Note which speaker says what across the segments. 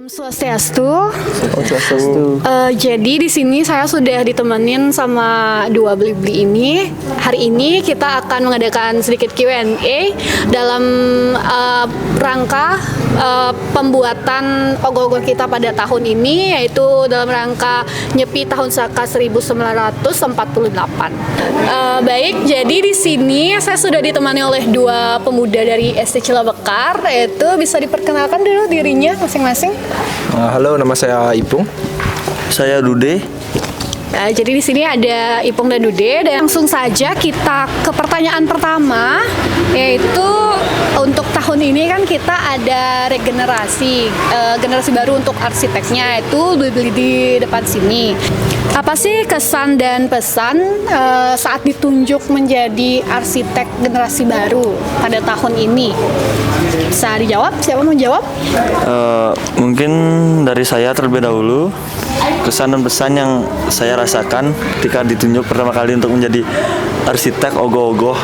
Speaker 1: Swastiastu.
Speaker 2: Oh, Swastiastu.
Speaker 1: Jadi di sini saya sudah ditemenin sama dua beli-beli ini. Hari ini kita akan mengadakan sedikit Q&A dalam rangka pembuatan ogoh-ogoh kita pada tahun ini, yaitu dalam rangka Nyepi Tahun Saka 1948. Baik, jadi di sini saya sudah ditemani oleh dua pemuda dari SD Cilabekar, yaitu bisa diperkenalkan dulu dirinya masing-masing.
Speaker 2: Halo, nama saya Ipung.
Speaker 3: Saya Dude.
Speaker 1: Jadi di sini ada Ipung dan Dude, dan langsung saja kita ke pertanyaan pertama, yaitu untuk tahun ini kan kita ada regenerasi, generasi baru untuk arsiteknya, itu beli di depan sini. Apa sih kesan dan pesan saat ditunjuk menjadi arsitek generasi baru pada tahun ini? Bisa dijawab? Siapa mau jawab?
Speaker 3: Mungkin dari saya terlebih dahulu. Kesan dan pesan yang saya rasakan ketika ditunjuk pertama kali untuk menjadi arsitek ogoh-ogoh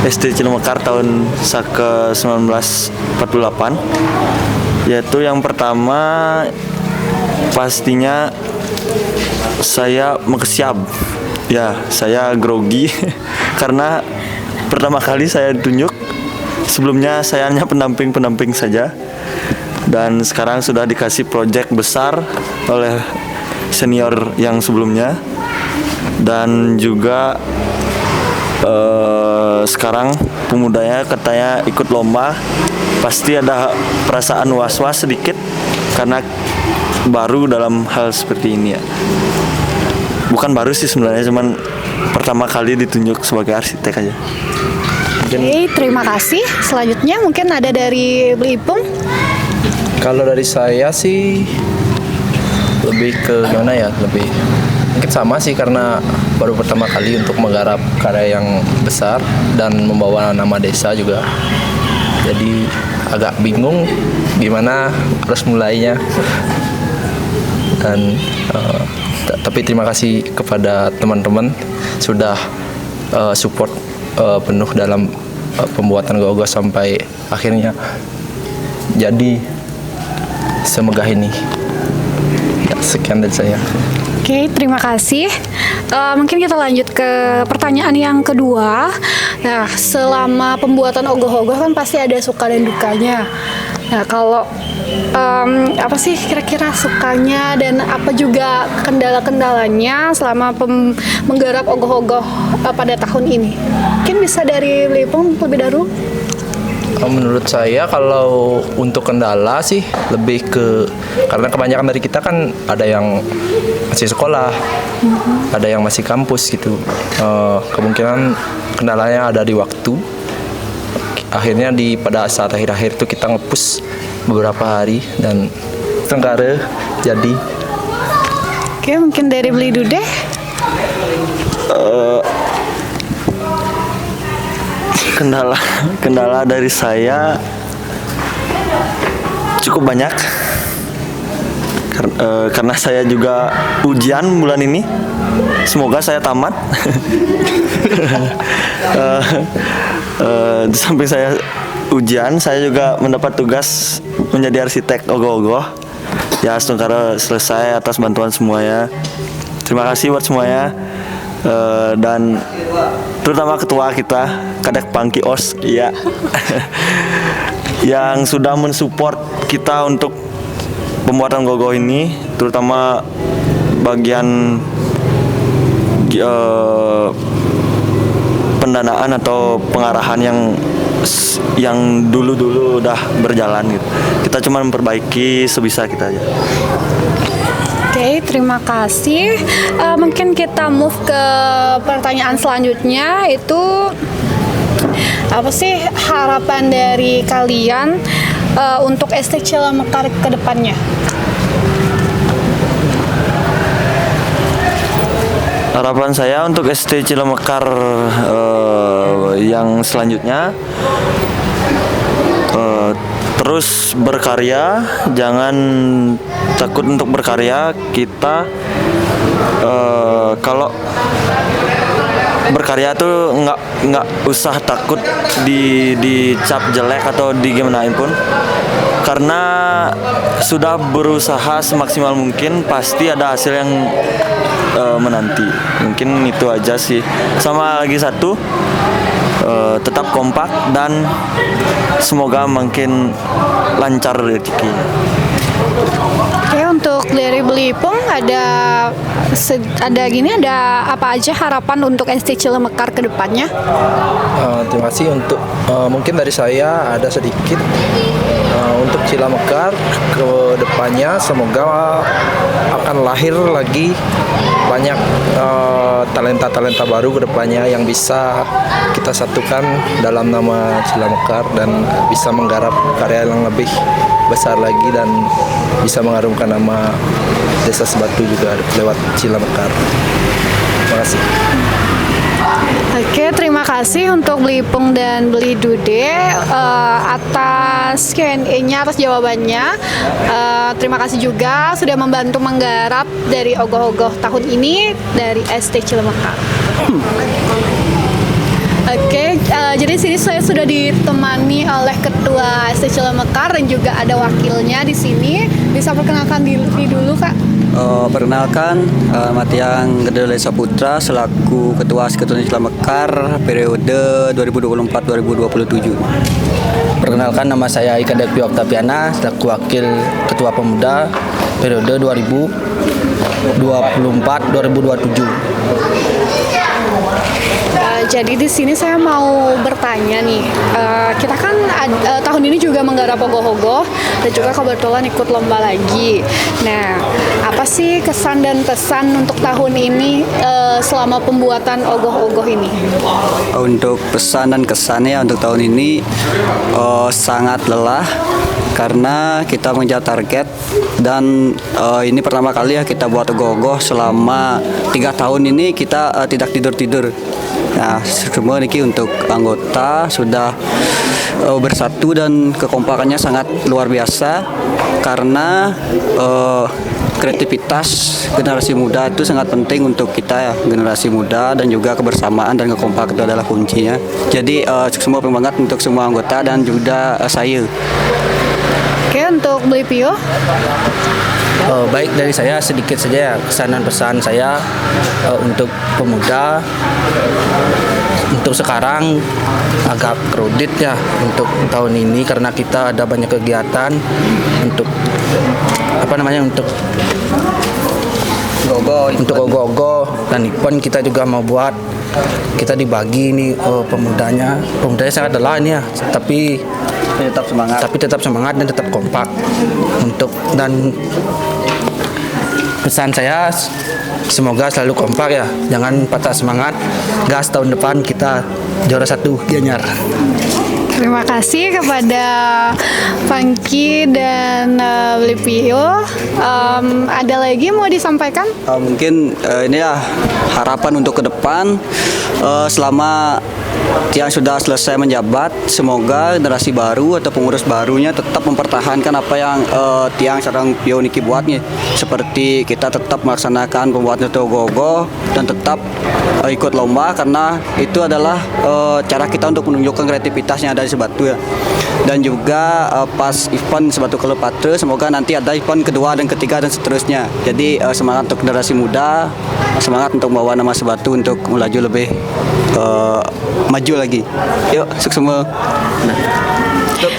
Speaker 3: SD Cilabekar tahun Saka 1948, yaitu yang pertama pastinya saya mengesiap. Ya, saya grogi karena pertama kali saya ditunjuk. Sebelumnya saya hanya pendamping saja, dan sekarang sudah dikasih proyek besar oleh senior yang sebelumnya. Dan juga sekarang pemudanya katanya ikut lomba, pasti ada perasaan was-was sedikit karena baru dalam hal seperti ini ya. Bukan baru sih sebenarnya, cuman pertama kali ditunjuk sebagai arsitek aja.
Speaker 1: Oke, terima kasih. Selanjutnya mungkin ada dari Beli Ipung.
Speaker 2: Kalau dari saya sih lebih ke gimana ya, lebih mungkin sama sih, karena baru pertama kali untuk menggarap karya yang besar dan membawa nama desa juga. Jadi agak bingung gimana harus mulainya. Dan tapi terima kasih kepada teman-teman sudah support penuh dalam pembuatan ogoh-ogoh sampai akhirnya jadi semegah ini. Ya, sekian dari saya.
Speaker 1: Oke, terima kasih. Mungkin kita lanjut ke pertanyaan yang kedua. Nah, selama pembuatan ogoh-ogoh kan pasti ada suka dan dukanya. Nah, kalau apa sih kira-kira sukanya dan apa juga kendala-kendalanya selama menggarap ogoh-ogoh pada tahun ini? Mungkin bisa dari Ipung lebih dahulu.
Speaker 2: Menurut saya kalau untuk kendala sih lebih ke, karena kebanyakan dari kita kan ada yang masih sekolah, ada yang masih kampus gitu. Kemungkinan kendalanya ada di waktu. Akhirnya pada saat akhir-akhir itu kita nge-push beberapa hari dan tenggara jadi.
Speaker 1: Oke, mungkin dari Beli Dude.
Speaker 3: Kendala dari saya cukup banyak karena saya juga ujian bulan ini. Semoga saya tamat. Di samping saya ujian, saya juga mendapat tugas menjadi arsitek ogoh-ogoh. Ya, semoga selesai atas bantuan semuanya. Terima kasih buat semuanya. Dan terutama ketua kita Kadek Pangki Os, iya, yang sudah mensupport kita untuk pembuatan ogoh-ogoh ini, terutama bagian pendanaan atau pengarahan yang dulu udah berjalan gitu. Kita cuma memperbaiki sebisa kita aja.
Speaker 1: Oke, terima kasih. Mungkin kita move ke pertanyaan selanjutnya, itu apa sih harapan dari kalian untuk SD Cilabekar ke depannya?
Speaker 3: Harapan saya untuk SD Cilabekar yang selanjutnya terus berkarya, jangan takut untuk berkarya. Kita kalau berkarya tuh nggak usah takut dicap jelek atau digimanain pun, karena sudah berusaha semaksimal mungkin pasti ada hasil yang menanti. Mungkin itu aja sih. Sama lagi satu, tetap kompak dan semoga makin lancar rezeki.
Speaker 1: Oke, untuk dari Belipung ada apa aja harapan untuk ST Cilemekar ke depannya?
Speaker 2: Terima kasih untuk mungkin dari saya ada sedikit untuk Cilemekar ke depannya, semoga akan lahir lagi banyak talenta-talenta baru ke depannya yang bisa kita satukan dalam nama Cilemekar dan bisa menggarap karya yang lebih besar lagi dan bisa mengharumkan nama Desa Sebatu juga lewat Cilemekar. Terima kasih.
Speaker 1: Oke, terima kasih untuk Belipung dan Beli Dude atas Q&A-nya, atas jawabannya. Terima kasih juga sudah membantu menggarap dari ogoh-ogoh tahun ini dari ST Cilemekar. Oke, jadi sini saya sudah ditemani oleh Ketua ST Cilemekar dan juga ada wakilnya di sini. Bisa perkenalkan diri dulu, Kak.
Speaker 4: Perkenalkan, nama Tiang Gede Saputra selaku Ketua Eksekutif Cilemekar periode 2024-2027.
Speaker 5: Perkenalkan, nama saya Ika Dekwi Oktaviana selaku Wakil Ketua Pemuda periode 2024-2027.
Speaker 1: Jadi di sini saya mau bertanya nih, kita kan tahun ini juga menggarap ogoh-ogoh dan juga kebetulan ikut lomba lagi. Nah, apa sih kesan dan pesan untuk tahun ini selama pembuatan ogoh-ogoh ini?
Speaker 4: Untuk pesan dan kesannya untuk tahun ini sangat lelah karena kita mengejar target dan ini pertama kali ya kita buat ogoh-ogoh selama 3 tahun ini kita tidak tidur-tidur. Nah, semua ini untuk anggota sudah bersatu dan kekompakannya sangat luar biasa karena kreativitas generasi muda itu sangat penting untuk kita ya, generasi muda, dan juga kebersamaan dan kekompakan itu adalah kuncinya. Jadi semua semangat untuk semua anggota dan juga saya.
Speaker 1: Oke, untuk Beli Pio?
Speaker 5: Baik, dari saya sedikit saja ya kesan dan pesan saya untuk pemuda. Untuk sekarang agak crowded ya untuk tahun ini karena kita ada banyak kegiatan untuk ogoh-ogoh dan event kita juga mau buat. Kita dibagi nih pemudanya sangat lelah ini ya, tapi tetap semangat dan tetap kompak dan pesan saya semoga selalu kompak ya, jangan patah semangat, gas tahun depan kita juara 1 Gianyar.
Speaker 1: Terima kasih kepada Pangki dan Lipio. Ada lagi mau disampaikan?
Speaker 4: Mungkin ini ya harapan untuk ke depan selama Tiang sudah selesai menjabat, semoga generasi baru atau pengurus barunya tetap mempertahankan apa yang Tiang sedang Pio Niki buatnya, seperti kita tetap melaksanakan pembuatan ogoh-ogoh dan tetap ikut lomba karena itu adalah cara kita untuk menunjukkan kreativitas yang ada di Sebatu ya. Dan juga pas event Sebatu Club Patre, semoga nanti ada event kedua dan ketiga dan seterusnya. Jadi semangat untuk generasi muda, semangat untuk membawa nama Sebatu untuk melaju lebih maju lagi. Yuk, sukses semua.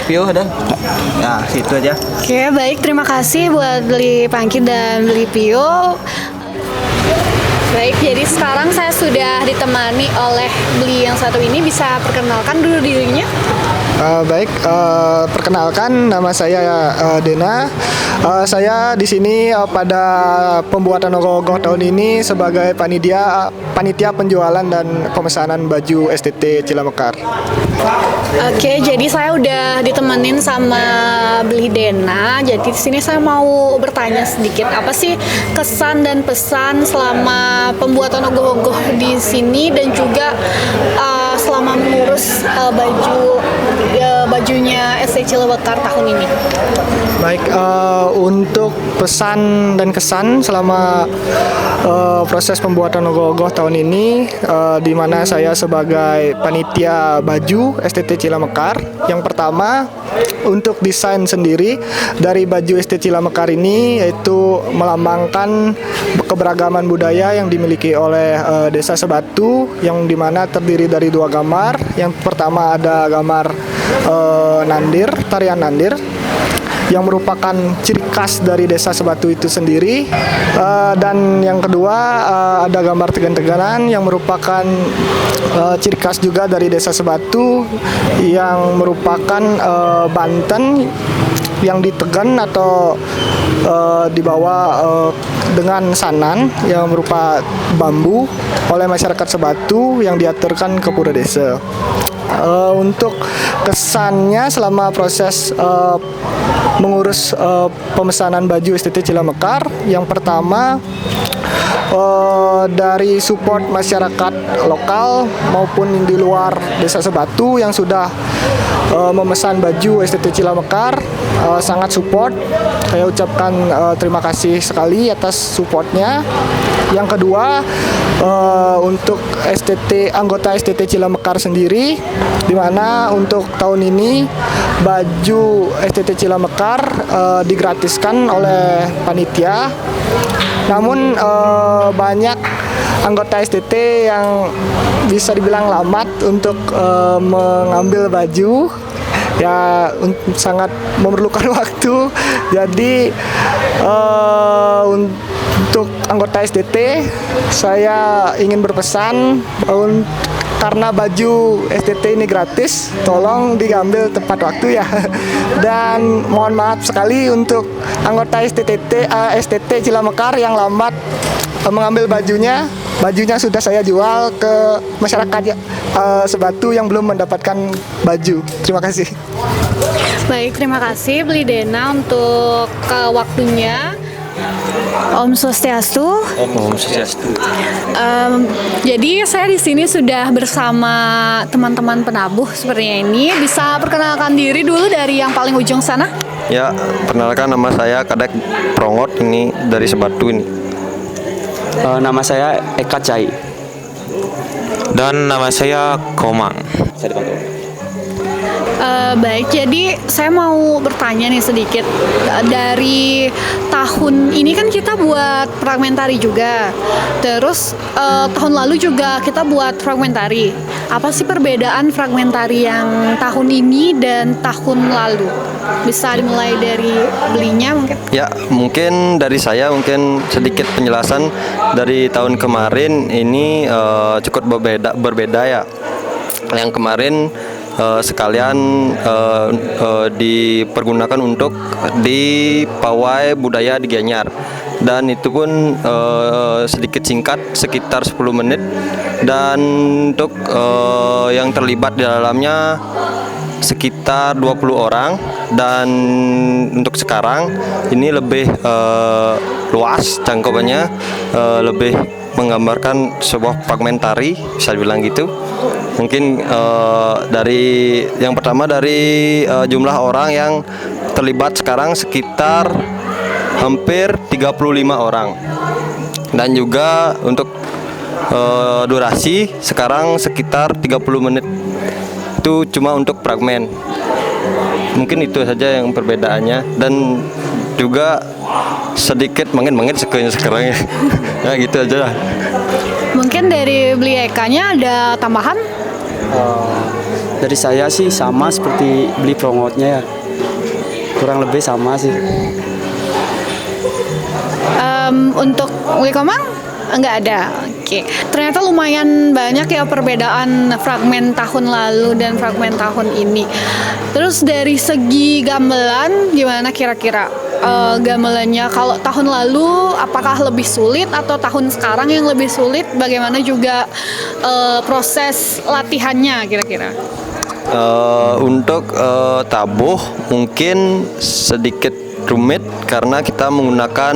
Speaker 4: Pio ada? Nah, itu aja.
Speaker 1: Oke, baik, terima kasih buat Beli Pangki dan Beli Pio. Baik, jadi sekarang saya sudah ditemani oleh Beli yang satu ini. Bisa perkenalkan dulu dirinya?
Speaker 6: Perkenalkan, nama saya Dena. Saya di sini pada pembuatan ogoh-ogoh tahun ini sebagai panitia penjualan dan pemesanan baju STT Cilemekar.
Speaker 1: Oke, jadi saya udah ditemenin sama Beli Dena. Jadi di sini saya mau bertanya sedikit, apa sih kesan dan pesan selama pembuatan ogoh-ogoh di sini dan juga selama mengurus bajunya ST Cilebekar tahun ini?
Speaker 6: Baik, untuk pesan dan kesan selama proses pembuatan ogoh-ogoh tahun ini, di mana saya sebagai panitia baju STT Cilamekar. Yang pertama, untuk desain sendiri dari baju ST Cilamekar ini yaitu melambangkan keberagaman budaya yang dimiliki oleh Desa Sebatu, yang dimana terdiri dari 2 gambar. Yang pertama ada gambar nandir, tarian nandir, yang merupakan ciri khas dari Desa Sebatu itu sendiri. Dan yang kedua ada gambar tegan-teganan yang merupakan ciri khas juga dari Desa Sebatu, yang merupakan Banten yang ditegan atau dibawa dengan sanan yang berupa bambu oleh masyarakat Sebatu yang diaturkan ke pura desa. Untuk kesannya selama proses mengurus pemesanan baju STT Cilamekar, yang pertama dari support masyarakat lokal maupun di luar Desa Sebatu yang sudah memesan baju STT Cilamekar, sangat support. Saya ucapkan terima kasih sekali atas supportnya. Yang kedua, untuk anggota STT Cilamekar sendiri, di mana untuk tahun ini baju STT Cilamekar digratiskan oleh panitia. Namun banyak anggota STT yang bisa dibilang lambat untuk mengambil baju, ya sangat memerlukan waktu. Jadi untuk anggota STT, saya ingin berpesan karena baju STT ini gratis, tolong diambil tepat waktu ya. Dan mohon maaf sekali untuk anggota STT Cilamekar yang lambat mengambil bajunya. Bajunya sudah saya jual ke masyarakat Sebatu yang belum mendapatkan baju. Terima kasih.
Speaker 1: Baik, terima kasih Beli Dena untuk waktunya. Om Swastiastu.
Speaker 3: Om Swastiastu.
Speaker 1: Jadi saya di sini sudah bersama teman-teman penabuh sepertinya ini. Bisa perkenalkan diri dulu dari yang paling ujung sana?
Speaker 7: Ya, perkenalkan nama saya Kadek Prongot, ini dari Sebatu ini.
Speaker 8: Nama saya Eka Cai.
Speaker 9: Dan nama saya Komang.
Speaker 1: Baik, jadi saya mau bertanya nih sedikit. Dari tahun ini kan kita buat fragmentari juga. Terus tahun lalu juga kita buat fragmentari. Apa sih perbedaan fragmentari yang tahun ini dan tahun lalu? Bisa dimulai dari Belinya mungkin?
Speaker 7: Ya, mungkin dari saya sedikit penjelasan. Dari tahun kemarin ini cukup berbeda ya. Yang kemarin sekalian dipergunakan untuk di pawai budaya di Gianyar, dan itu pun sedikit singkat, sekitar 10 menit, dan untuk yang terlibat di dalamnya sekitar 20 orang. Dan untuk sekarang ini lebih luas cangkupannya, lebih menggambarkan sebuah fragmentari, bisa dibilang gitu. Mungkin dari yang pertama dari jumlah orang yang terlibat sekarang sekitar hampir 35 orang. Dan juga untuk durasi sekarang sekitar 30 menit. Itu cuma untuk fragmen. Mungkin itu saja yang perbedaannya, dan juga sedikit mengin sekarang ya. Ya gitu aja.
Speaker 1: Mungkin dari Beli Ekanya ada tambahan?
Speaker 8: Dari saya sih sama seperti Beli Prongotnya ya. Kurang lebih sama sih.
Speaker 1: Untuk Beli Komang? Enggak ada. Oke. Ternyata lumayan banyak ya perbedaan fragmen tahun lalu dan fragmen tahun ini. Terus dari segi gamelan gimana kira-kira gamelannya? Kalau tahun lalu apakah lebih sulit atau tahun sekarang yang lebih sulit? Bagaimana juga proses latihannya kira-kira?
Speaker 7: Untuk tabuh mungkin sedikit rumit karena kita menggunakan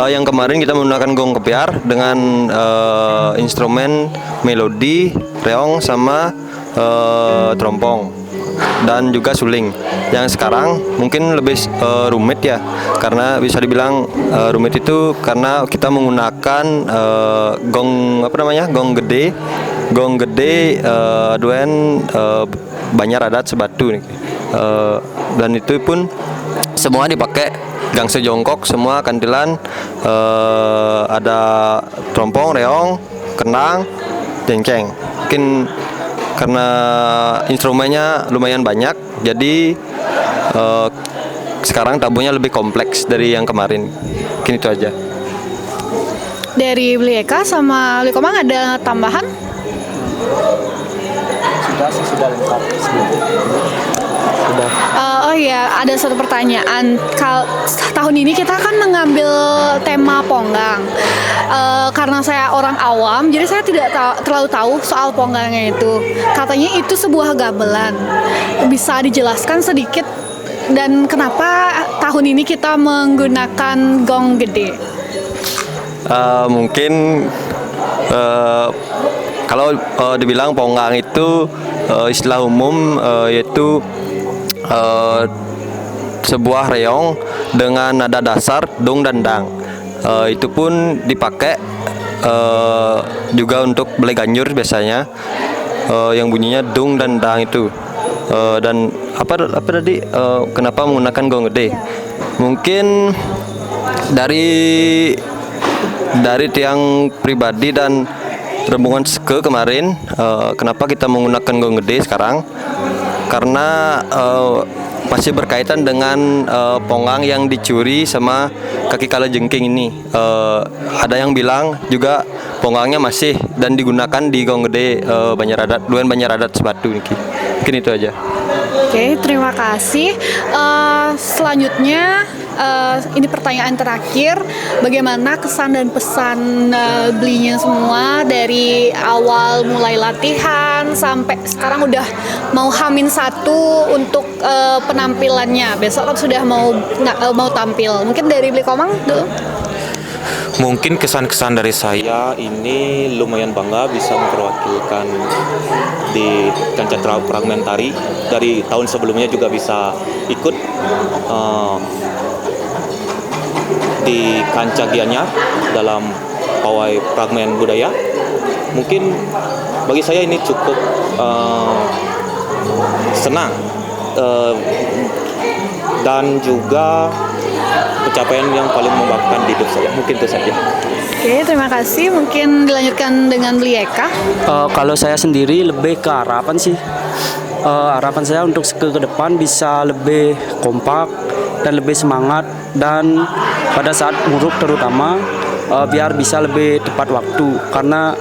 Speaker 7: yang kemarin kita menggunakan gong kepiar dengan instrumen melodi, reong sama trompong. dan juga suling. Yang sekarang mungkin lebih rumit ya, karena bisa dibilang rumit itu karena kita menggunakan gong gede duen Banjar adat sebatu nih. Dan itu pun semua dipakai gangsa jongkok, semua kantilan, ada trompong, reong, kendang, cengceng. Mungkin karena instrumennya lumayan banyak, jadi sekarang tabunya lebih kompleks dari yang kemarin. Mungkin itu aja.
Speaker 1: Dari Beli Eka sama Beli Komang ada tambahan?
Speaker 8: Sudah lengkap. Sudah.
Speaker 1: Oh iya, ada satu pertanyaan. Tahun ini kita kan mengambil tema Ponggang. Karena saya orang awam, jadi saya tidak terlalu tahu soal Ponggangnya itu. Katanya itu sebuah gamelan. Bisa dijelaskan sedikit dan kenapa tahun ini kita menggunakan gong gede?
Speaker 7: Mungkin kalau dibilang Ponggang itu istilah umum yaitu sebuah reong dengan nada dasar dong dan dang. Itu pun dipakai juga untuk belai ganjur biasanya, yang bunyinya dong dan dang itu. Dan apa tadi kenapa menggunakan gong gede? Mungkin dari tiang pribadi dan rombongan seke kemarin, kenapa kita menggunakan gong gede sekarang? Karena masih berkaitan dengan Ponggang yang dicuri sama kaki kalajengking ini. Ada yang bilang juga Ponggangnya masih dan digunakan di gong gede duen Banjar adat sebatu. Mungkin itu aja.
Speaker 1: Oke, terima kasih. Selanjutnya ini pertanyaan terakhir, bagaimana kesan dan pesan belinya semua dari awal mulai latihan sampai sekarang udah mau H-1 untuk penampilannya. Besok kan sudah mau tampil. Mungkin dari Beli Komang dulu.
Speaker 9: Mungkin kesan-kesan dari saya ini lumayan bangga bisa memperwakilkan di kancah fragmentari. Dari tahun sebelumnya juga bisa ikut di kancah Gianyar dalam pawai fragmen budaya. Mungkin bagi saya ini cukup senang dan juga pencapaian yang paling membanggakan di hidup saya. Mungkin itu saja.
Speaker 1: Oke, terima kasih. Mungkin dilanjutkan dengan Beli Eka.
Speaker 8: Kalau saya sendiri lebih ke harapan sih. Harapan saya untuk ke depan bisa lebih kompak dan lebih semangat, dan pada saat muruk terutama biar bisa lebih tepat waktu, karena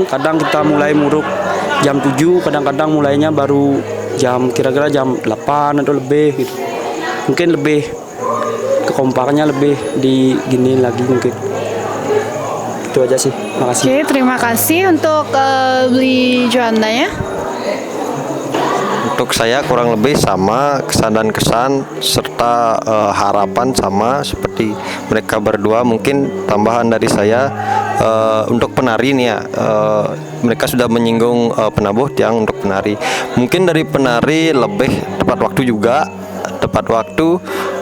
Speaker 8: kadang kita mulai muruk jam 7, kadang-kadang mulainya baru kira-kira jam 8 atau lebih gitu. Mungkin lebih kekompakannya lebih di gini lagi mungkin. Itu aja sih. Makasih.
Speaker 1: Oke, terima kasih untuk Beli Joandanya.
Speaker 7: Untuk saya kurang lebih sama kesan dan kesan serta harapan sama seperti mereka berdua. Mungkin tambahan dari saya untuk penari nih ya, mereka sudah menyinggung penabuh tiang untuk penari. Mungkin dari penari lebih tepat waktu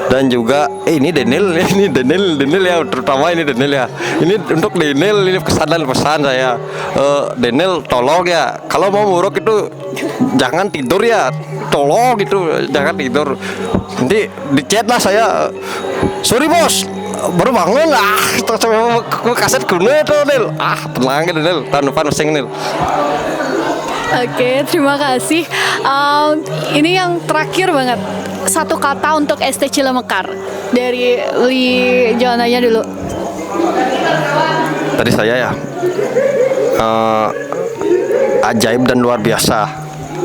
Speaker 7: dan juga ini Daniel ya, terutama ini Daniel ya. Ini untuk Daniel, ini kesan dan pesan saya. Daniel tolong ya, kalau mau muruk itu jangan tidur ya, tolong gitu, jangan tidur. Nanti di chat lah saya, sorry bos, baru bangun lah, kaset kuno itu Nil. Tenang gitu Nil, tahun depan masing Nil.
Speaker 1: Oke, terima kasih. Ini yang terakhir banget, satu kata untuk ST Cilemekar dari Beli Joandanya dulu.
Speaker 7: Tadi saya ya, ajaib dan luar biasa.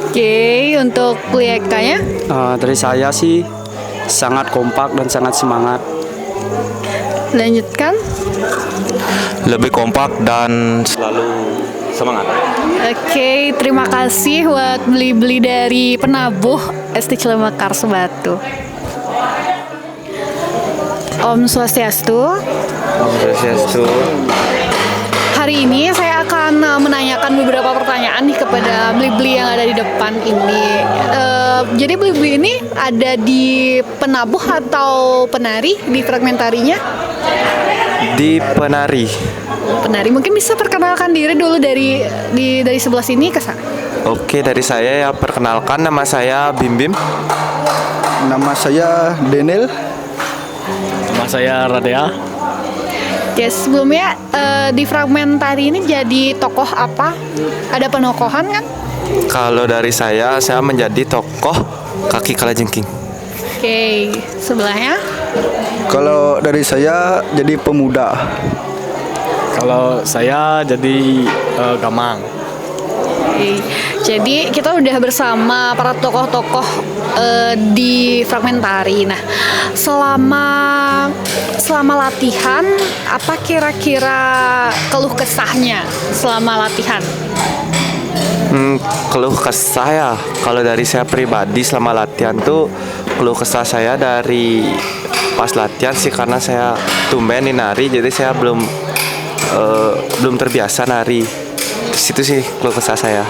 Speaker 1: Oke, untuk Beli Eka-nya?
Speaker 8: Dari saya sih sangat kompak dan sangat semangat.
Speaker 1: Lanjutkan.
Speaker 9: Lebih kompak dan
Speaker 7: Selalu semangat.
Speaker 1: Oke, terima kasih buat beli-beli dari penabuh ST Cilemekar Sebatu. Om Swastiastu.
Speaker 2: Om Swastiastu.
Speaker 1: Hari ini saya akan akan menanyakan beberapa pertanyaan nih kepada beli-beli yang ada di depan ini. Jadi beli-beli ini ada di penabuh atau penari di fragmentarinya?
Speaker 7: Di penari.
Speaker 1: Penari, mungkin bisa perkenalkan diri dulu dari sebelah sini ke sana.
Speaker 7: Oke, dari saya ya, perkenalkan, nama saya Bim Bim.
Speaker 4: Nama saya Daniel.
Speaker 5: Nama saya Radea.
Speaker 1: Ya, sebelumnya di fragmentari ini jadi tokoh apa? Ada penokohan kan?
Speaker 7: Kalau dari saya menjadi tokoh kaki kalajengking.
Speaker 1: Oke, sebelahnya?
Speaker 4: Kalau dari saya jadi pemuda.
Speaker 5: Kalau saya jadi gamang.
Speaker 1: Oke, jadi kita udah bersama para tokoh-tokoh di fragmentari. Nah, selama latihan, apa kira-kira keluh kesahnya selama latihan?
Speaker 7: Keluh kesah ya, kalau dari saya pribadi selama latihan tuh keluh kesah saya dari pas latihan sih, karena saya tumben di nari, jadi saya belum terbiasa nari. Situ sih keluh kesah saya.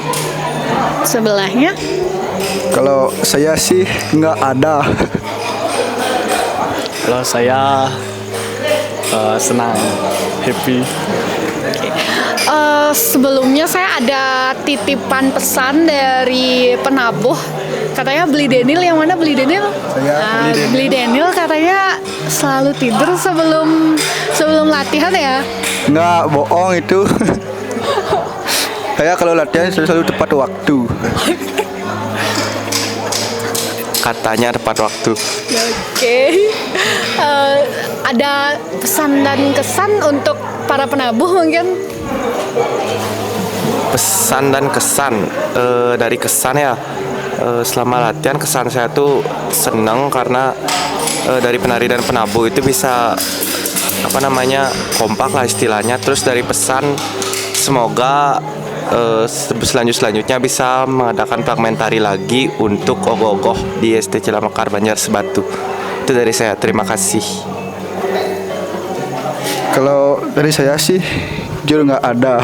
Speaker 1: Sebelahnya?
Speaker 4: Kalau saya sih nggak ada.
Speaker 5: Kalau saya senang, happy.
Speaker 1: Sebelumnya saya ada titipan pesan dari penabuh. Katanya beli Daniel, yang mana beli Daniel? Beli Daniel katanya selalu tidur sebelum latihan ya?
Speaker 4: Nggak bohong itu. Saya kalau latihan selalu tepat waktu.
Speaker 7: Katanya tepat waktu.
Speaker 1: Oke. Ada pesan dan kesan untuk para penabuh mungkin?
Speaker 7: Pesan dan kesan, dari kesan ya, selama latihan kesan saya tuh seneng karena dari penari dan penabuh itu bisa kompak lah istilahnya. Terus dari pesan, semoga selanjutnya bisa mengadakan fragmentari lagi untuk ogoh-ogoh di STC Lamekar Banjar Sebatu. Itu dari saya, terima kasih.
Speaker 4: Kalau dari saya sih jujur nggak ada.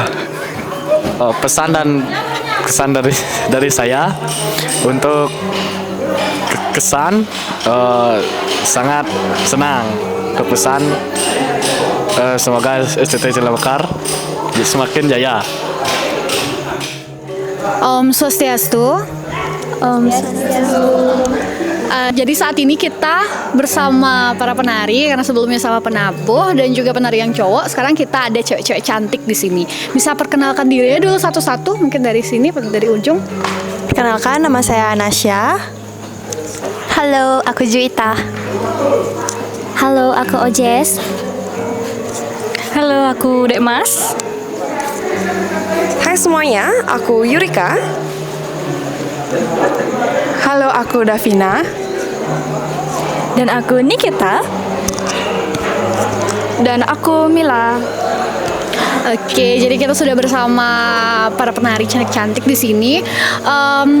Speaker 5: Pesan dan kesan dari saya untuk kesan, sangat senang. Kepesan, semoga STC Lamekar semakin jaya.
Speaker 1: Om Swastiastu. Jadi saat ini kita bersama para penari, karena sebelumnya sama penabuh dan juga penari yang cowok. Sekarang kita ada cewek-cewek cantik di sini. Bisa perkenalkan dirinya dulu satu-satu, mungkin dari sini, dari ujung.
Speaker 10: Perkenalkan, nama saya Anasya. Halo, aku Juita. Halo, aku Ojes. Halo, aku Dekmas.
Speaker 11: Hai semuanya, aku Yurika. Halo, aku Davina.
Speaker 10: Dan aku Nikita.
Speaker 11: Dan aku Mila.
Speaker 1: Oke, jadi kita sudah bersama para penari cantik-cantik di sini.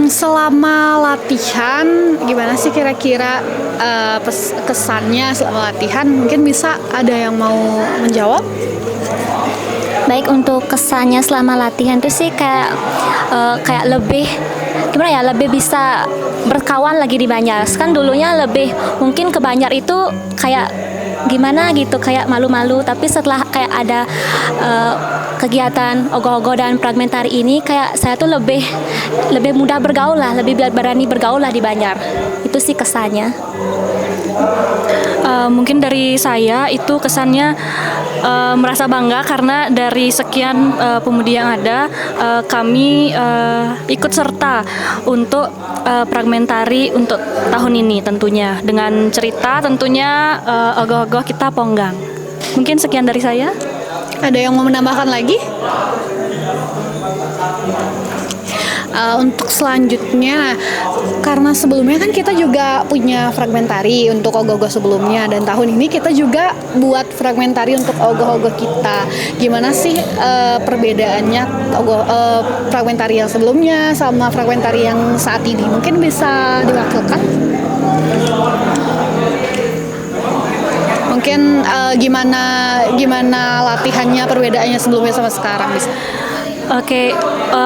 Speaker 1: Selama latihan, gimana sih kira-kira kesannya selama latihan? Mungkin bisa ada yang mau menjawab?
Speaker 10: Baik, untuk kesannya selama latihan itu sih kayak lebih gimana ya, lebih bisa berkawan lagi di Banjar. Kan dulunya lebih mungkin ke Banjar itu kayak gimana gitu, kayak malu-malu, tapi setelah kayak ada kegiatan ogoh-ogoh dan fragmentari ini, kayak saya tuh lebih mudah bergaul lah, lebih berani bergaul lah di Banjar. Itu sih kesannya.
Speaker 12: Mungkin dari saya itu kesannya merasa bangga karena dari sekian pemudi yang ada, kami ikut serta untuk fragmentari untuk tahun ini tentunya, dengan cerita tentunya ogoh-ogoh kita Ponggang. Mungkin sekian dari saya.
Speaker 1: Ada yang mau menambahkan lagi? Untuk selanjutnya, karena sebelumnya kan kita juga punya fragmentari untuk ogoh-ogoh sebelumnya, dan tahun ini kita juga buat fragmentari untuk ogoh-ogoh kita. Gimana sih perbedaannya fragmentari yang sebelumnya sama fragmentari yang saat ini? Mungkin bisa diwakilkan? Mungkin gimana latihannya, perbedaannya sebelumnya sama sekarang bisa?
Speaker 12: Oke,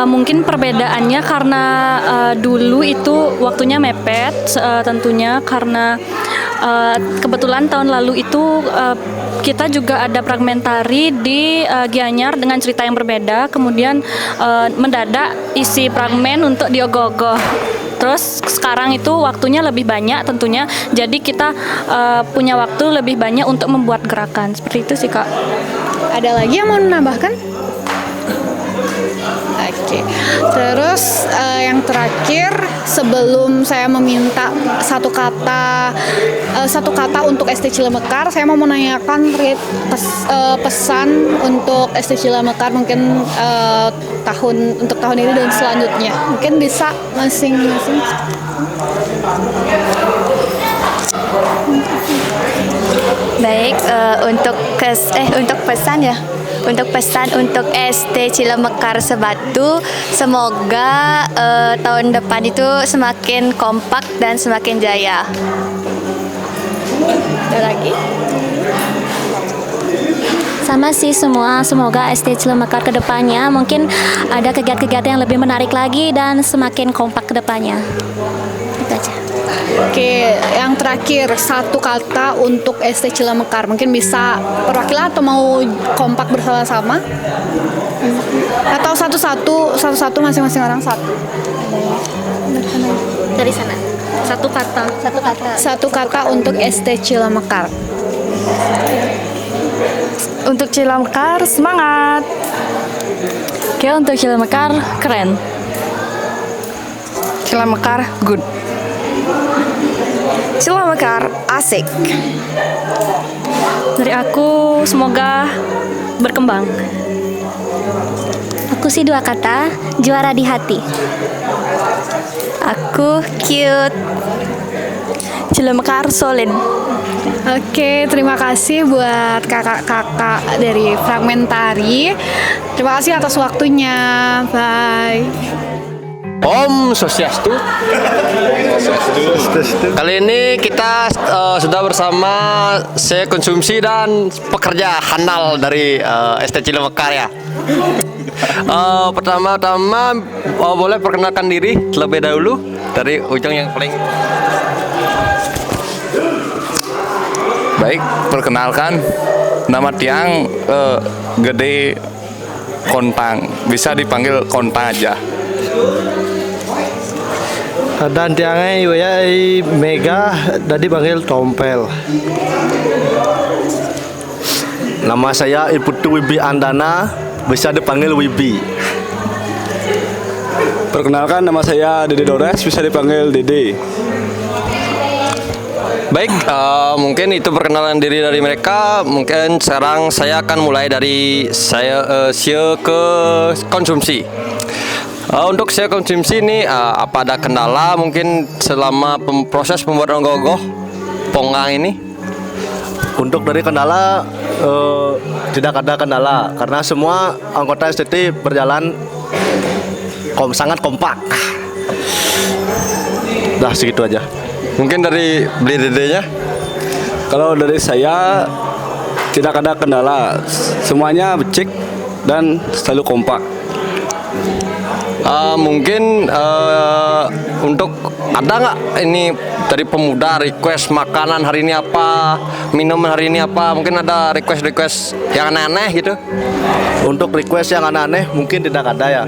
Speaker 12: mungkin perbedaannya karena dulu itu waktunya mepet, tentunya karena kebetulan tahun lalu itu kita juga ada fragmentari di Gianyar dengan cerita yang berbeda, kemudian mendadak isi fragmen untuk di Ogoh-Ogoh. Terus sekarang itu waktunya lebih banyak tentunya, jadi kita punya waktu lebih banyak untuk membuat gerakan. Seperti itu sih, Kak.
Speaker 1: Ada lagi yang mau menambahkan? Oke. Terus yang terakhir, sebelum saya meminta satu kata untuk ST Cilemekar, saya mau menanyakan pesan untuk ST Cilemekar mungkin untuk tahun ini dan selanjutnya. Mungkin bisa masing-masing.
Speaker 13: Baik, untuk pesan ya. Untuk pesan untuk ST Cilemekar Sebatu, semoga tahun depan itu semakin kompak dan semakin jaya. Ada lagi?
Speaker 10: Sama sih semua, semoga ST Cilemekar ke depannya mungkin ada kegiatan-kegiatan yang lebih menarik lagi dan semakin kompak ke depannya. Itu aja.
Speaker 1: Oke, yang terakhir satu kata untuk ST Cilemekar. Mungkin bisa perwakilan atau mau kompak bersama-sama? Atau satu-satu masing-masing orang satu.
Speaker 10: Dari sana.
Speaker 12: Satu kata.
Speaker 1: Satu kata untuk ST Cilemekar.
Speaker 11: Untuk Cilemekar, semangat.
Speaker 12: Oke, untuk Cilemekar keren.
Speaker 11: Cilemekar, good. Cilemekar, asik.
Speaker 12: Dari aku semoga berkembang.
Speaker 10: Aku sih 2 kata, juara di hati.
Speaker 13: Aku cute.
Speaker 11: Cilemekar, solid.
Speaker 1: Oke, terima kasih buat kakak-kakak dari Fragmentari. Terima kasih atas waktunya. Bye.
Speaker 14: Om Swastiastu. Kali ini kita sudah bersama saya konsumsi dan pekerja handal dari ST Cilemekar ya. Pertama-tama boleh perkenalkan diri terlebih dahulu dari ujung yang paling.
Speaker 15: Baik, perkenalkan nama Tiang Gede Kontang, bisa dipanggil Kontang aja.
Speaker 16: Dan tiangnya ya Mega tadi panggil Tompel.
Speaker 17: Nama saya Iputu Wibi Andana, bisa dipanggil Wibi.
Speaker 18: Perkenalkan, nama saya Dede Dores, bisa dipanggil Dede.
Speaker 14: Baik, mungkin itu perkenalan diri dari mereka. Mungkin sekarang saya akan mulai dari saya ke konsumsi. Untuk saya konsumsi ini apa ada kendala mungkin selama proses pembuatan ogoh-ogoh Ponggang ini?
Speaker 17: Untuk dari kendala tidak ada kendala karena semua anggota STT berjalan sangat kompak. Dah segitu aja.
Speaker 14: Mungkin dari beli dedenya?
Speaker 18: Kalau dari saya tidak ada kendala, semuanya becek dan selalu kompak.
Speaker 14: Mungkin untuk ada nggak ini dari pemuda request makanan hari ini apa, minuman hari ini apa, mungkin ada request yang aneh-aneh gitu?
Speaker 17: Untuk request yang aneh-aneh mungkin tidak ada ya.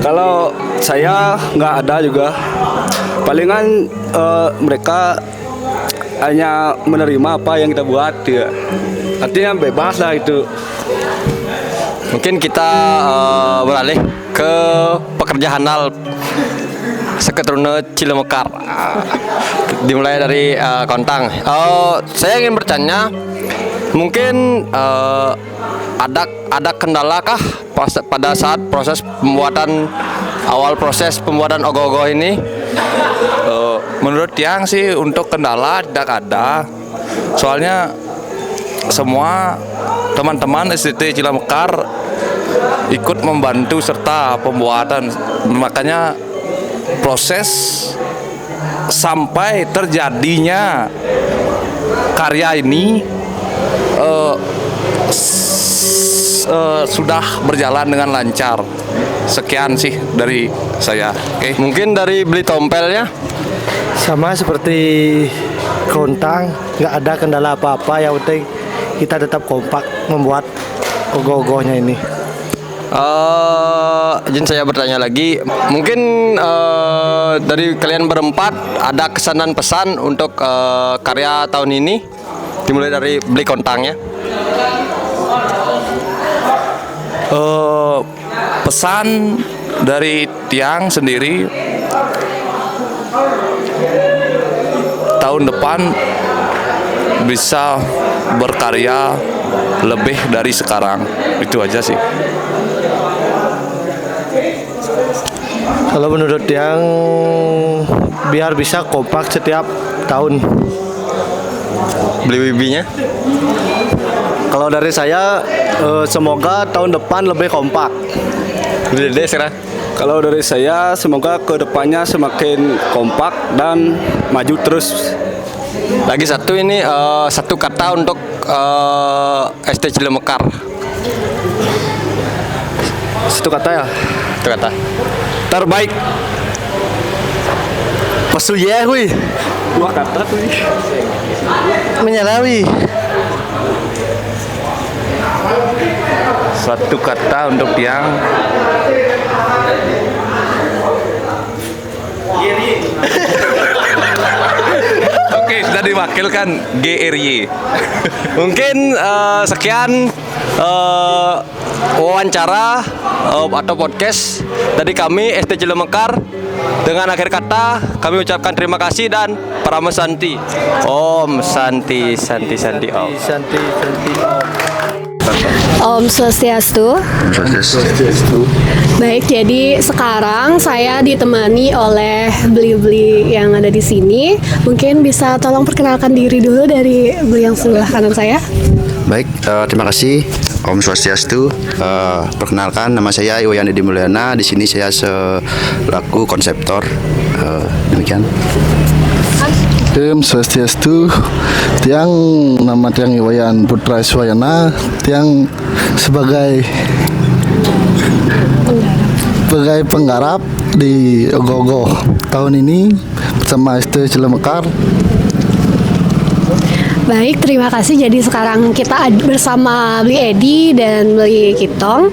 Speaker 18: Kalau saya nggak ada juga, palingan mereka hanya menerima apa yang kita buat ya. Artinya bebas lah itu.
Speaker 14: Mungkin kita beralih ke pekerja handal Seketruna Cilemekar. Dimulai dari Kontang. Saya ingin bertanya, mungkin ada kendala kah pada saat proses pembuatan ogoh-ogoh ini?
Speaker 15: Menurut Tiang sih untuk kendala tidak ada. Soalnya semua teman-teman STT Cilemekar ikut membantu serta pembuatan, makanya proses sampai terjadinya karya ini sudah berjalan dengan lancar. Sekian sih dari saya. Oke.
Speaker 14: Mungkin dari beli tompelnya?
Speaker 16: Sama seperti Kontang, nggak ada kendala apa-apa. Yang penting kita tetap kompak membuat ogoh-ogohnya ini.
Speaker 14: Izin saya bertanya lagi, mungkin dari kalian berempat ada kesan dan pesan untuk karya tahun ini, dimulai dari beli kontangnya.
Speaker 15: Pesan dari Tiang sendiri, tahun depan bisa berkarya lebih dari sekarang. Itu aja sih.
Speaker 16: Kalau menurut yang biar bisa kompak setiap tahun.
Speaker 14: Beli bibinya?
Speaker 16: Kalau dari saya semoga tahun depan lebih kompak.
Speaker 14: Beli dede serah.
Speaker 18: Kalau dari saya semoga kedepannya semakin kompak dan maju terus.
Speaker 14: Lagi satu ini satu kata untuk ST Cilemekar.
Speaker 16: Satu kata ya?
Speaker 14: Satu kata.
Speaker 16: Terbaik. Pesuye hui.
Speaker 18: Dua kata tuh.
Speaker 16: Menyalawi.
Speaker 15: Satu kata untuk Tiang. Oke, sudah diwakilkan GRY.
Speaker 14: Mungkin sekian wawancara atau podcast dari kami ST Cilemekar. Dengan akhir kata kami ucapkan terima kasih dan Prama Santi. Om Santi Santi Santi Om.
Speaker 16: Santi Santi
Speaker 1: Om Swastiastu. Baik, jadi sekarang saya ditemani oleh beli-beli yang ada di sini. Mungkin bisa tolong perkenalkan diri dulu dari beli yang sebelah kanan saya.
Speaker 19: Baik, terima kasih Om Swastiastu. Perkenalkan, nama saya Iwayan Edi Mulyana. Di sini saya selaku konseptor. Demikian.
Speaker 20: Om Swastiastu. Tiang nama Tiang Iwayan Putra Iswayana. Tiang sebagai penggarap di Ogoh-ogoh tahun ini bersama ST Cilemekar.
Speaker 1: Baik, terima kasih. Jadi sekarang kita bersama Beli Edi dan Beli Kitong.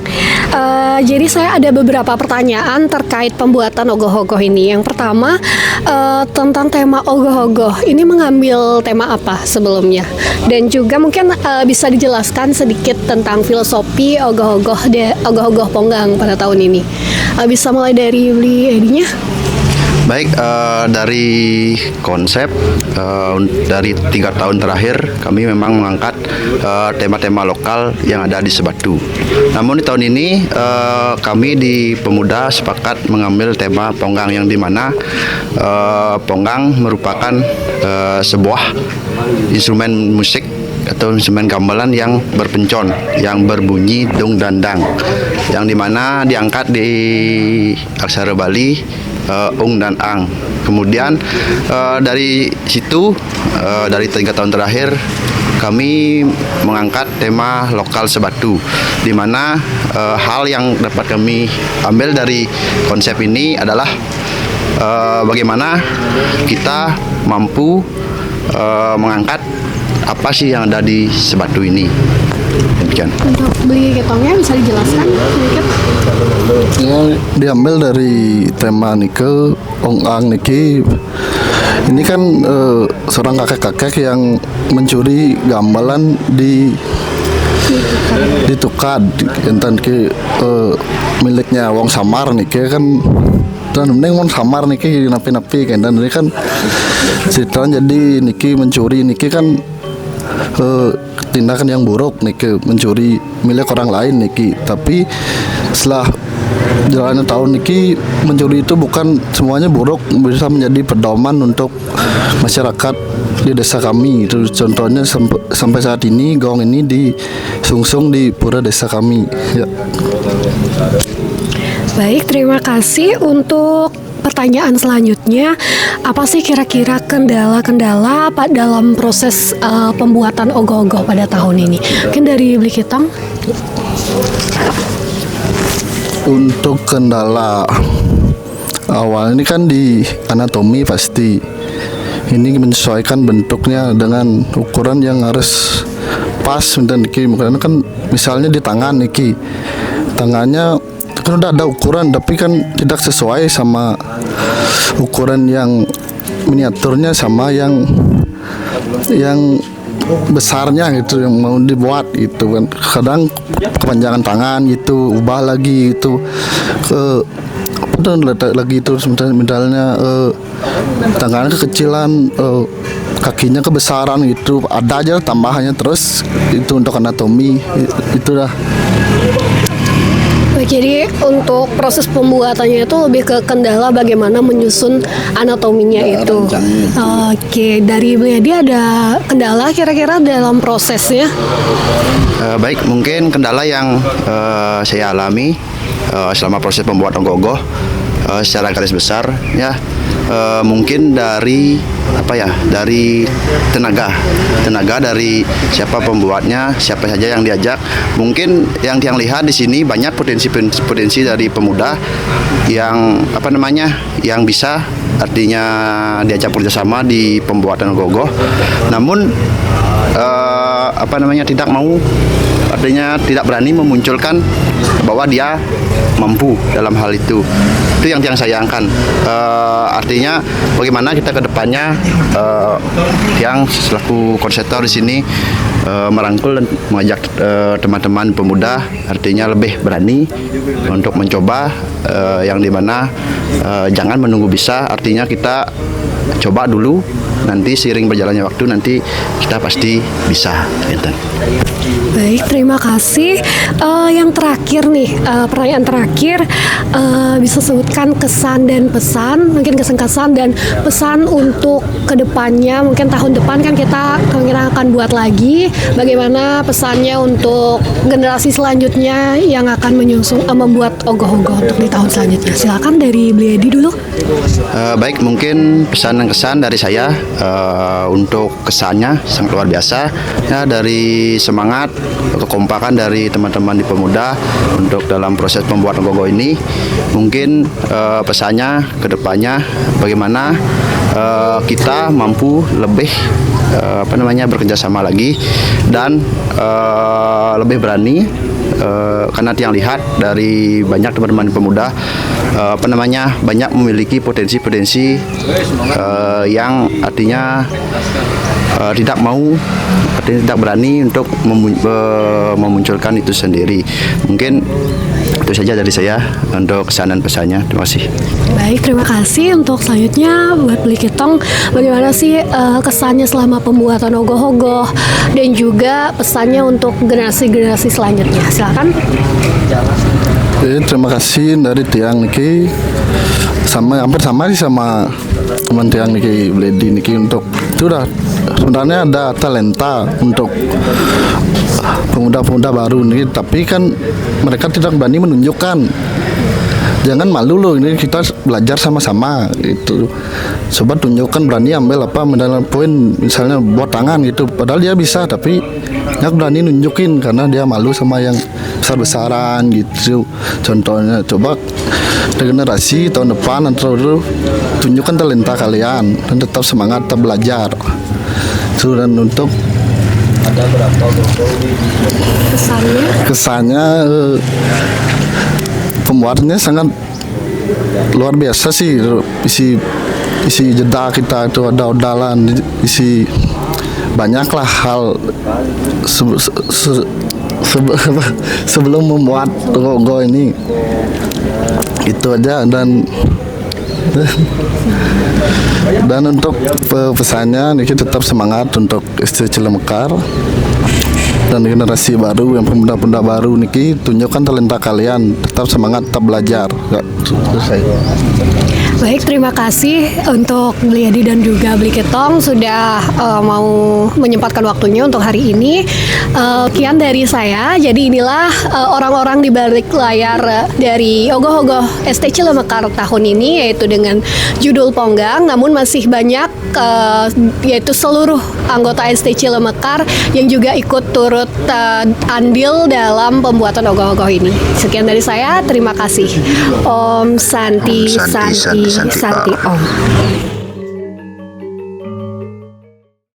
Speaker 1: Jadi saya ada beberapa pertanyaan terkait pembuatan ogoh-ogoh ini. Yang pertama tentang tema ogoh-ogoh. Ini mengambil tema apa sebelumnya? Dan juga mungkin bisa dijelaskan sedikit tentang filosofi ogoh-ogoh Ponggang pada tahun ini. Bisa mulai dari Beli Edinya?
Speaker 19: Baik, dari konsep dari 3 tahun terakhir kami memang mengangkat tema-tema lokal yang ada di Sebatu. Namun di tahun ini kami di Pemuda sepakat mengambil tema Ponggang, yang dimana Ponggang merupakan sebuah instrumen musik atau instrumen gamelan yang berpencon, yang berbunyi dung dandang, yang dimana diangkat di aksara Bali ung dan ang. Kemudian dari situ dari 3 tahun terakhir kami mengangkat tema lokal Sebatu, di mana hal yang dapat kami ambil dari konsep ini adalah bagaimana kita mampu mengangkat apa sih yang ada di Sebatu ini. Demikian.
Speaker 1: Untuk Beli Kitongnya bisa dijelaskan sedikit?
Speaker 20: Ya, diambil dari tema nike Ong-ang niki. Ini kan seorang kakek-kakek yang mencuri gamelan di Tukad, enten ke miliknya Wong Samar niki kan. Dan mending Wong Samar niki napi-napi kan, dan ini kan ceritanya jadi niki mencuri niki kan tindakan yang buruk niki, mencuri milik orang lain niki. Tapi setelah jalannya tahun niki, mencuri itu bukan semuanya buruk, bisa menjadi pedoman untuk masyarakat di desa kami. Itu contohnya sampai saat ini gong ini disungsung di pura desa kami ya.
Speaker 1: Baik, terima kasih. Untuk pertanyaan selanjutnya, apa sih kira-kira kendala-kendala dalam proses pembuatan ogoh-ogoh pada tahun ini? Mungkin dari Beli Kitong.
Speaker 20: Untuk kendala awal ini kan di anatomi pasti. Ini menyesuaikan bentuknya dengan ukuran yang harus pas dan niki. Karena kan misalnya di tangan niki, tangannya kan udah ada ukuran tapi kan tidak sesuai sama ukuran yang miniaturnya sama yang besarnya gitu yang mau dibuat itu kan. Kadang kepanjangan tangan gitu ubah lagi itu ke dan letak lagi itu misalnya tangannya kekecilan, kakinya kebesaran gitu, ada aja tambahannya terus itu untuk anatomi itu dah.
Speaker 1: Jadi untuk proses pembuatannya itu lebih ke kendala bagaimana menyusun anatominya itu. Oke, dari Bliadi ada kendala kira-kira dalam prosesnya?
Speaker 19: Baik, mungkin kendala yang saya alami selama proses pembuatan ogoh-ogoh secara garis besar ya, mungkin dari dari tenaga dari siapa pembuatnya, siapa saja yang diajak. Mungkin yang lihat di sini banyak potensi dari pemuda yang yang bisa artinya diajak kerjasama di pembuatan ogoh-ogoh, namun tidak mau, artinya tidak berani memunculkan bahwa dia mampu dalam hal itu yang sayangkan. Artinya bagaimana kita ke depannya yang selaku konseptor di sini merangkul dan mengajak teman-teman pemuda artinya lebih berani untuk mencoba yang dimana jangan menunggu bisa, artinya kita coba dulu, nanti seiring berjalannya waktu nanti kita pasti bisa.
Speaker 1: Baik, terima kasih. Yang terakhir nih, pertanyaan terakhir, bisa sebutkan kesan dan pesan, mungkin kesan dan pesan untuk kedepannya, mungkin tahun depan kan kita kemungkinan akan buat lagi. Bagaimana pesannya untuk generasi selanjutnya yang akan membuat ogoh-ogoh untuk di tahun selanjutnya? Silakan dari Bliadi dulu.
Speaker 19: Baik, mungkin pesan dan kesan dari saya, untuk kesannya sangat luar biasa ya, dari semangat kekompakan dari teman-teman di pemuda untuk dalam proses pembuatan ogoh-ogoh ini. Mungkin pesannya ke depannya bagaimana kita mampu lebih bekerja sama lagi dan lebih berani, karena yang lihat dari banyak teman-teman pemuda banyak memiliki potensi-potensi yang artinya tidak berani untuk memunculkan itu sendiri. Mungkin itu saja dari saya untuk kesan dan pesannya. Terima kasih.
Speaker 1: Baik, terima kasih. Untuk selanjutnya buat Bli Kitong, bagaimana sih kesannya selama pembuatan ogoh-ogoh dan juga pesannya untuk generasi-generasi selanjutnya? Silakan.
Speaker 20: Terima kasih dari Tiang Niki, hampir sama sih sama teman Tiang Niki Bliadi Niki, untuk itu udah sebenarnya ada talenta untuk pemuda-pemuda baru nih, tapi kan mereka tidak berani menunjukkan. Jangan malu loh, ini kita belajar sama-sama gitu. Coba tunjukkan, berani ambil medali poin misalnya buat tangan gitu, padahal dia bisa tapi nggak berani nunjukin karena dia malu sama yang besar-besaran gitu. Contohnya coba regenerasi tahun depan atau tunjukkan talenta kalian dan tetap semangat, tetap belajar. Dan untuk kesannya pembuatannya sangat luar biasa sih. Isi jeda kita itu ada odalan, isi banyaklah hal sebelum membuat logo ini. Itu aja. Dan untuk pesannya Niki tetap semangat untuk SD Cilemekar dan generasi baru yang pemuda-pemuda baru Niki, tunjukkan talenta kalian, tetap semangat, tetap belajar.
Speaker 1: Baik, terima kasih untuk Bliadi dan juga Bliketong sudah mau menyempatkan waktunya untuk hari ini. Kian dari saya, jadi inilah orang-orang di balik layar dari Ogoh-Ogoh ST Cilemekar tahun ini, yaitu dengan judul Ponggang, namun masih banyak yaitu seluruh anggota ST Cilemekar yang juga ikut turut andil dalam pembuatan Ogoh-Ogoh ini. Sekian dari saya, terima kasih. Om Santi Santi Om.